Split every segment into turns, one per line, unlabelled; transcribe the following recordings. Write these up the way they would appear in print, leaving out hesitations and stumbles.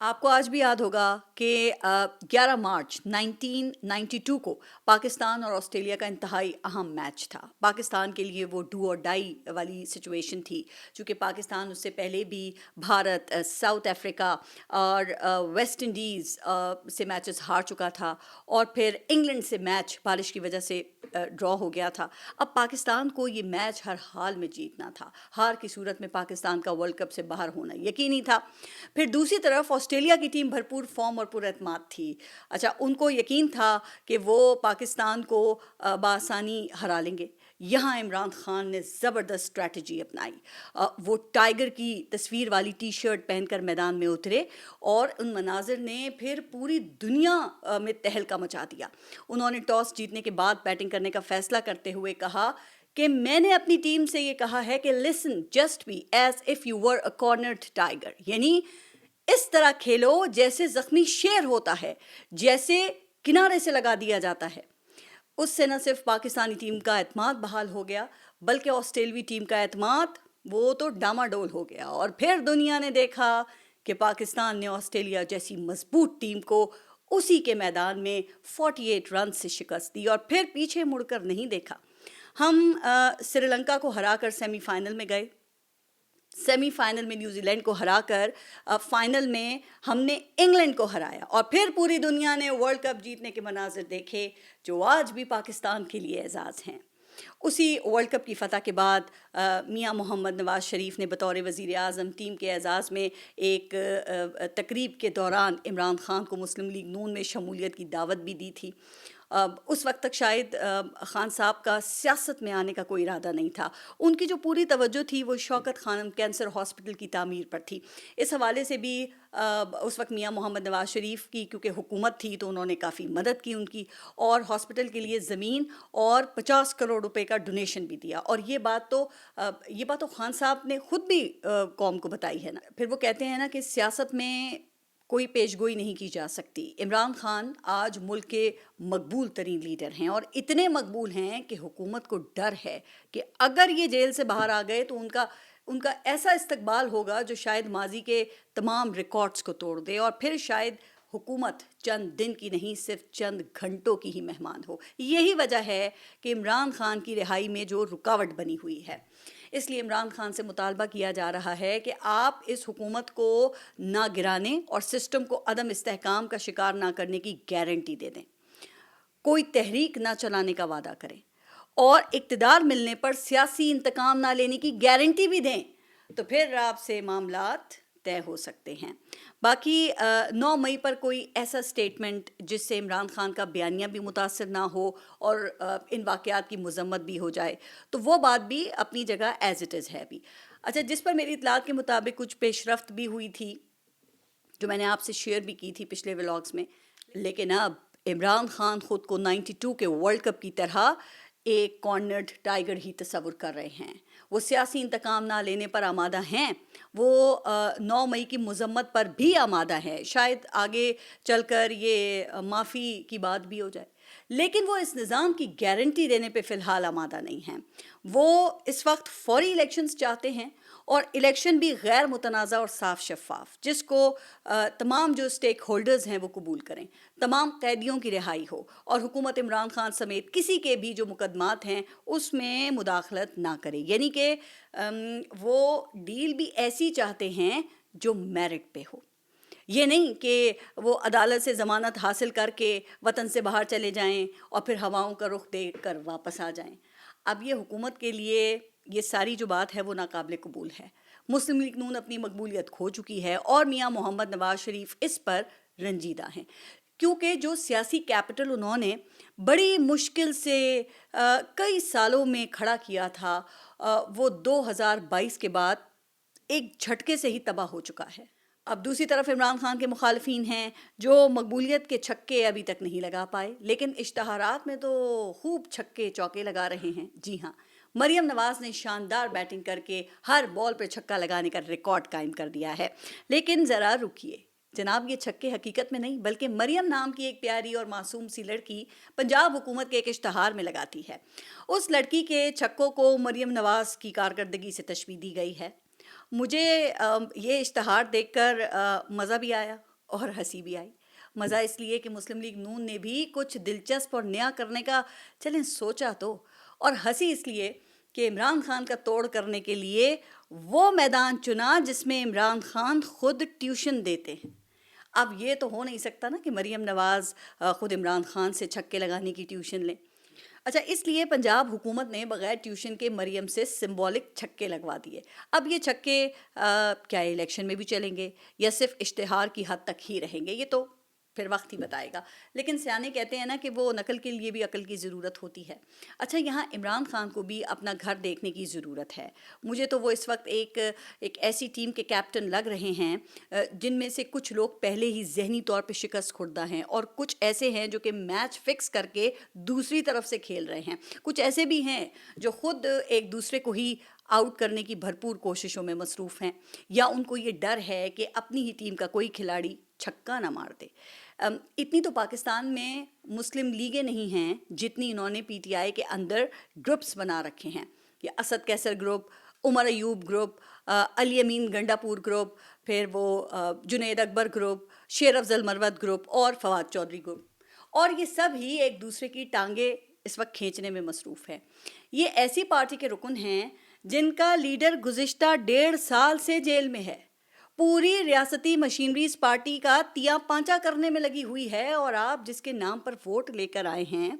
آپ کو آج بھی یاد ہوگا کہ 11 مارچ 1992 کو پاکستان اور آسٹریلیا کا انتہائی اہم میچ تھا. پاکستان کے لیے وہ ڈو اور ڈائی والی سچویشن تھی، چونکہ پاکستان اس سے پہلے بھی بھارت، ساؤتھ افریقہ اور ویسٹ انڈیز سے میچز ہار چکا تھا، اور پھر انگلینڈ سے میچ بارش کی وجہ سے ڈرا ہو گیا تھا. اب پاکستان کو یہ میچ ہر حال میں جیتنا تھا. ہار کی صورت میں پاکستان کا ورلڈ کپ سے باہر ہونا یقینی تھا. پھر دوسری طرف آسٹریلیا کی ٹیم بھرپور فارم اور پر اعتماد تھی. اچھا، ان کو یقین تھا کہ وہ پاکستان کو بآسانی ہرا لیں گے. یہاں عمران خان نے زبردست اسٹریٹجی اپنائی. وہ ٹائیگر کی تصویر والی ٹی شرٹ پہن کر میدان میں اترے اور ان مناظر نے پھر پوری دنیا میں تہلکہ مچا دیا. انہوں نے ٹاس جیتنے کے بعد بیٹنگ کرنے کا فیصلہ کرتے ہوئے کہا کہ میں نے اپنی ٹیم سے یہ کہا ہے کہ listen just be as if you are a cornered tiger, یعنی اس طرح کھیلو جیسے زخمی شیر ہوتا ہے، جیسے کنارے سے لگا دیا جاتا ہے. اس سے نہ صرف پاکستانی ٹیم کا اعتماد بحال ہو گیا بلکہ آسٹریلوی ٹیم کا اعتماد وہ تو ڈاماڈول ہو گیا. اور پھر دنیا نے دیکھا کہ پاکستان نے آسٹریلیا جیسی مضبوط ٹیم کو اسی کے میدان میں 48 رن سے شکست دی اور پھر پیچھے مڑ کر نہیں دیکھا. ہم سری لنکا کو ہرا کر سیمی فائنل میں گئے. سیمی فائنل میں نیوزی لینڈ کو ہرا کر فائنل میں ہم نے انگلینڈ کو ہرایا، اور پھر پوری دنیا نے ورلڈ کپ جیتنے کے مناظر دیکھے جو آج بھی پاکستان کے لیے اعزاز ہیں. اسی ورلڈ کپ کی فتح کے بعد میاں محمد نواز شریف نے بطور وزیر اعظم ٹیم کے اعزاز میں ایک تقریب کے دوران عمران خان کو مسلم لیگ نون میں شمولیت کی دعوت بھی دی تھی. اس وقت تک شاید خان صاحب کا سیاست میں آنے کا کوئی ارادہ نہیں تھا. ان کی جو پوری توجہ تھی وہ شوکت خانم کینسر ہاسپٹل کی تعمیر پر تھی. اس حوالے سے بھی اس وقت میاں محمد نواز شریف کی کیونکہ حکومت تھی تو انہوں نے کافی مدد کی ان کی، اور ہاسپٹل کے لیے زمین اور 50 کروڑ روپے کا ڈونیشن بھی دیا. اور یہ بات تو خان صاحب نے خود بھی قوم کو بتائی ہے نا. پھر وہ کہتے ہیں نا کہ سیاست میں کوئی پیش گوئی نہیں کی جا سکتی. عمران خان آج ملک کے مقبول ترین لیڈر ہیں، اور اتنے مقبول ہیں کہ حکومت کو ڈر ہے کہ اگر یہ جیل سے باہر آ گئے تو ان کا ایسا استقبال ہوگا جو شاید ماضی کے تمام ریکارڈز کو توڑ دے، اور پھر شاید حکومت چند دن کی نہیں صرف چند گھنٹوں کی ہی مہمان ہو. یہی وجہ ہے کہ عمران خان کی رہائی میں جو رکاوٹ بنی ہوئی ہے. اس لیے عمران خان سے مطالبہ کیا جا رہا ہے کہ آپ اس حکومت کو نہ گرانے اور سسٹم کو عدم استحکام کا شکار نہ کرنے کی گارنٹی دے دیں. کوئی تحریک نہ چلانے کا وعدہ کریں اور اقتدار ملنے پر سیاسی انتقام نہ لینے کی گارنٹی بھی دیں، تو پھر آپ سے معاملات طے ہو سکتے ہیں. باقی 9 مئی پر کوئی ایسا سٹیٹمنٹ جس سے عمران خان کا بیانیہ بھی متاثر نہ ہو اور ان واقعات کی مذمت بھی ہو جائے، تو وہ بات بھی اپنی جگہ ایز اٹ از ہے بھی. اچھا، جس پر میری اطلاعات کے مطابق کچھ پیش رفت بھی ہوئی تھی جو میں نے آپ سے شیئر بھی کی تھی پچھلے ولاگز میں، لیکن اب عمران خان خود کو 92 کے ورلڈ کپ کی طرح ایک کارنرڈ ٹائیگر ہی تصور کر رہے ہیں. وہ سیاسی انتقام نہ لینے پر آمادہ ہیں، وہ 9 مئی کی مذمت پر بھی آمادہ ہیں، شاید آگے چل کر یہ معافی کی بات بھی ہو جائے، لیکن وہ اس نظام کی گارنٹی دینے پہ فی الحال آمادہ نہیں ہیں. وہ اس وقت فوری الیکشنز چاہتے ہیں، اور الیکشن بھی غیر متنازع اور صاف شفاف، جس کو تمام جو اسٹیک ہولڈرز ہیں وہ قبول کریں، تمام قیدیوں کی رہائی ہو، اور حکومت عمران خان سمیت کسی کے بھی جو مقدمات ہیں اس میں مداخلت نہ کرے. یعنی کہ وہ ڈیل بھی ایسی چاہتے ہیں جو میرٹ پہ ہو. یہ نہیں کہ وہ عدالت سے ضمانت حاصل کر کے وطن سے باہر چلے جائیں اور پھر ہواؤں کا رخ دیکھ کر واپس آ جائیں. اب یہ حکومت کے لیے یہ ساری جو بات ہے وہ ناقابل قبول ہے. مسلم لیگ نون اپنی مقبولیت کھو چکی ہے اور میاں محمد نواز شریف اس پر رنجیدہ ہیں، کیونکہ جو سیاسی کیپٹل انہوں نے بڑی مشکل سے کئی سالوں میں کھڑا کیا تھا، وہ 2022 کے بعد ایک جھٹکے سے ہی تباہ ہو چکا ہے. اب دوسری طرف عمران خان کے مخالفین ہیں جو مقبولیت کے چھکے ابھی تک نہیں لگا پائے، لیکن اشتہارات میں تو خوب چھکے چوکے لگا رہے ہیں. جی ہاں، مریم نواز نے شاندار بیٹنگ کر کے ہر بال پہ چھکا لگانے کا ریکارڈ قائم کر دیا ہے. لیکن ذرا رکیے جناب، یہ چھکے حقیقت میں نہیں بلکہ مریم نام کی ایک پیاری اور معصوم سی لڑکی پنجاب حکومت کے ایک اشتہار میں لگاتی ہے. اس لڑکی کے چھکوں کو مریم نواز کی کارکردگی سے تشبیہ دی گئی ہے. مجھے یہ اشتہار دیکھ کر مزہ بھی آیا اور ہنسی بھی آئی۔ مزہ اس لیے کہ مسلم لیگ نون نے بھی کچھ دلچسپ اور نیا کرنے کا چلیں سوچا تو، اور ہنسی اس لیے کہ عمران خان کا توڑ کرنے کے لیے وہ میدان چنا جس میں عمران خان خود ٹیوشن دیتے ہیں۔ اب یہ تو ہو نہیں سکتا نا کہ مریم نواز خود عمران خان سے چھکے لگانے کی ٹیوشن لیں۔ اچھا، اس لیے پنجاب حکومت نے بغیر ٹیوشن کے مریم سے سمبولک چھکے لگوا دیے۔ اب یہ چھکے کیا الیکشن میں بھی چلیں گے یا صرف اشتہار کی حد تک ہی رہیں گے، یہ تو پھر وقت ہی بتائے گا، لیکن سیانے کہتے ہیں نا کہ وہ نقل کے لیے بھی عقل کی ضرورت ہوتی ہے۔ اچھا، یہاں عمران خان کو بھی اپنا گھر دیکھنے کی ضرورت ہے۔ مجھے تو وہ اس وقت ایک ایسی ٹیم کے کیپٹن لگ رہے ہیں جن میں سے کچھ لوگ پہلے ہی ذہنی طور پہ شکست خوردہ ہیں، اور کچھ ایسے ہیں جو کہ میچ فکس کر کے دوسری طرف سے کھیل رہے ہیں، کچھ ایسے بھی ہیں جو خود ایک دوسرے کو ہی آؤٹ کرنے کی بھرپور کوششوں میں مصروف ہیں، یا ان کو یہ ڈر ہے کہ اپنی ہی ٹیم کا کوئی کھلاڑی چھکا نہ مار دے۔ اتنی تو پاکستان میں مسلم لیگیں نہیں ہیں جتنی انہوں نے پی ٹی آئی کے اندر گروپس بنا رکھے ہیں، یہ اسد کیسر گروپ، عمر ایوب گروپ، علی امین گنڈا پور گروپ، پھر وہ جنید اکبر گروپ، شیر افضل مروت گروپ اور فواد چودھری گروپ، اور یہ سب ہی ایک دوسرے کی ٹانگیں اس وقت کھینچنے میں مصروف ہے۔ یہ ایسی پارٹی کے رکن ہیں جن کا لیڈر گزشتہ 1.5 سال سے جیل میں ہے۔ پوری ریاستی مشینری اس پارٹی کا تیا پانچا کرنے میں لگی ہوئی ہے، اور آپ جس کے نام پر ووٹ لے کر آئے ہیں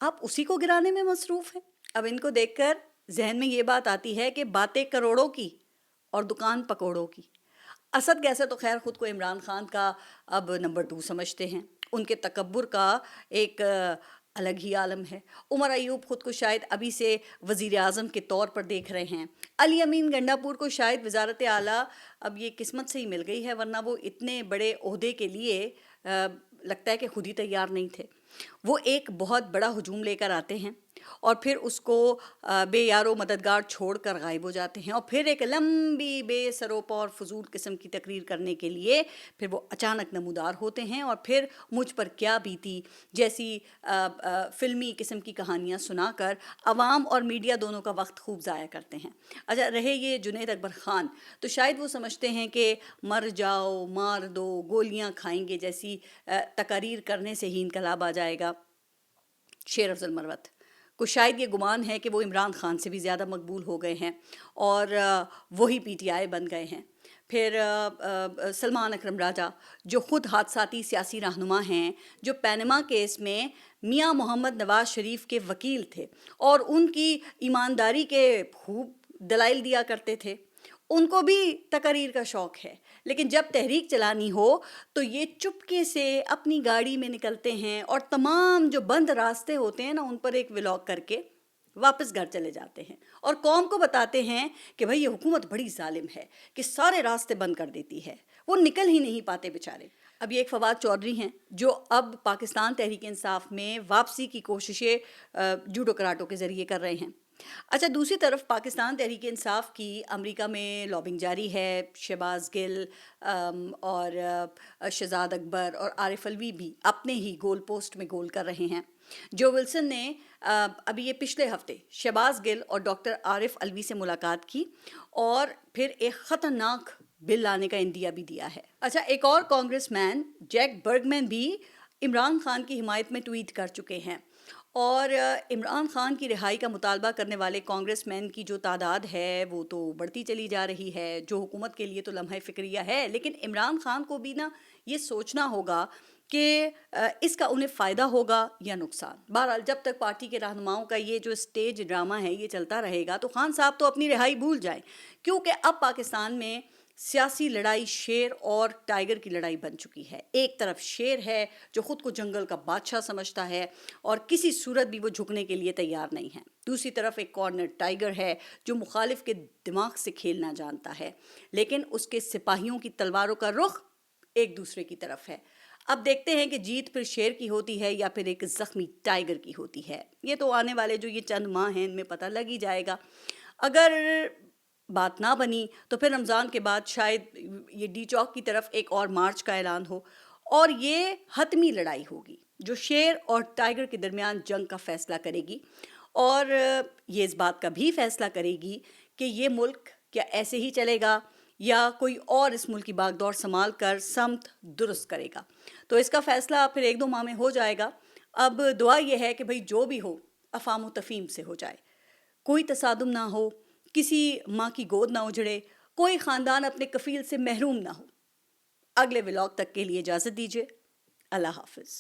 آپ اسی کو گرانے میں مصروف ہیں۔ اب ان کو دیکھ کر ذہن میں یہ بات آتی ہے کہ باتیں کروڑوں کی اور دکان پکوڑوں کی۔ اسد کیسے تو خیر خود کو عمران خان کا اب نمبر 2 سمجھتے ہیں، ان کے تکبر کا ایک الگ ہی عالم ہے۔ عمر ایوب خود کو شاید ابھی سے وزیر اعظم کے طور پر دیکھ رہے ہیں۔ علی امین گنڈا پور کو شاید وزارت اعلیٰ اب یہ قسمت سے ہی مل گئی ہے، ورنہ وہ اتنے بڑے عہدے کے لیے لگتا ہے کہ خود ہی تیار نہیں تھے۔ وہ ایک بہت بڑا ہجوم لے کر آتے ہیں اور پھر اس کو بے یار و مددگار چھوڑ کر غائب ہو جاتے ہیں، اور پھر ایک لمبی بے سروپا اور فضول قسم کی تقریر کرنے کے لیے پھر وہ اچانک نمودار ہوتے ہیں، اور پھر مجھ پر کیا بیتی جیسی فلمی قسم کی کہانیاں سنا کر عوام اور میڈیا دونوں کا وقت خوب ضائع کرتے ہیں۔ اچھا، رہے یہ جنید اکبر خان، تو شاید وہ سمجھتے ہیں کہ مر جاؤ، مار دو، گولیاں کھائیں گے جیسی تقاریر کرنے سے ہی انقلاب آ جائے گا۔ شیر افضل مروت کو شاید یہ گمان ہے کہ وہ عمران خان سے بھی زیادہ مقبول ہو گئے ہیں اور وہی پی ٹی آئی بن گئے ہیں۔ پھر سلمان اکرم راجہ جو خود حادثاتی سیاسی رہنما ہیں، جو پینما کیس میں میاں محمد نواز شریف کے وکیل تھے اور ان کی ایمانداری کے خوب دلائل دیا کرتے تھے، ان کو بھی تقاریر کا شوق ہے، لیکن جب تحریک چلانی ہو تو یہ چپکے سے اپنی گاڑی میں نکلتے ہیں اور تمام جو بند راستے ہوتے ہیں نا ان پر ایک ولاگ کر کے واپس گھر چلے جاتے ہیں، اور قوم کو بتاتے ہیں کہ بھئی یہ حکومت بڑی ظالم ہے کہ سارے راستے بند کر دیتی ہے، وہ نکل ہی نہیں پاتے بیچارے۔ اب یہ ایک فواد چودھری ہیں جو اب پاکستان تحریک انصاف میں واپسی کی کوششیں جوڈو کراٹو کے ذریعے کر رہے ہیں۔ اچھا، دوسری طرف پاکستان تحریک انصاف کی امریکہ میں لابنگ جاری ہے، شہباز گل اور شہزاد اکبر اور عارف الوی بھی اپنے ہی گول پوسٹ میں گول کر رہے ہیں۔ جو ولسن نے ابھی یہ پچھلے ہفتے شہباز گل اور ڈاکٹر عارف الوی سے ملاقات کی اور پھر ایک خطرناک بل لانے کا اندیا بھی دیا ہے۔ اچھا، ایک اور کانگریس مین جیک برگمین بھی عمران خان کی حمایت میں ٹویٹ کر چکے ہیں، اور عمران خان کی رہائی کا مطالبہ کرنے والے کانگریس مین کی جو تعداد ہے وہ تو بڑھتی چلی جا رہی ہے، جو حکومت کے لیے تو لمحہ فکریہ ہے، لیکن عمران خان کو بھی نا یہ سوچنا ہوگا کہ اس کا انہیں فائدہ ہوگا یا نقصان۔ بہرحال جب تک پارٹی کے رہنماؤں کا یہ جو اسٹیج ڈرامہ ہے یہ چلتا رہے گا تو خان صاحب تو اپنی رہائی بھول جائیں، کیونکہ اب پاکستان میں سیاسی لڑائی شیر اور ٹائیگر کی لڑائی بن چکی ہے۔ ایک طرف شیر ہے جو خود کو جنگل کا بادشاہ سمجھتا ہے اور کسی صورت بھی وہ جھکنے کے لیے تیار نہیں ہے، دوسری طرف ایک کارنر ٹائیگر ہے جو مخالف کے دماغ سے کھیلنا جانتا ہے، لیکن اس کے سپاہیوں کی تلواروں کا رخ ایک دوسرے کی طرف ہے۔ اب دیکھتے ہیں کہ جیت پھر شیر کی ہوتی ہے یا پھر ایک زخمی ٹائیگر کی ہوتی ہے، یہ تو آنے والے جو یہ چند ماہ ہیں ان میں پتہ لگ ہی جائے گا۔ اگر بات نہ بنی تو پھر رمضان کے بعد شاید یہ ڈی چوک کی طرف ایک اور مارچ کا اعلان ہو، اور یہ حتمی لڑائی ہوگی جو شیر اور ٹائیگر کے درمیان جنگ کا فیصلہ کرے گی، اور یہ اس بات کا بھی فیصلہ کرے گی کہ یہ ملک کیا ایسے ہی چلے گا یا کوئی اور اس ملک کی باغ دوڑ سنبھال کر سمت درست کرے گا. تو اس کا فیصلہ پھر 1-2 ماہ میں ہو جائے گا. اب دعا یہ ہے کہ بھئی جو بھی ہو افہام و تفہیم سے ہو جائے, کوئی تصادم نہ ہو, کسی ماں کی گود نہ اجڑے, کوئی خاندان اپنے کفیل سے محروم نہ ہو. اگلے ولاگ تک کے لیے اجازت دیجیے. اللہ حافظ.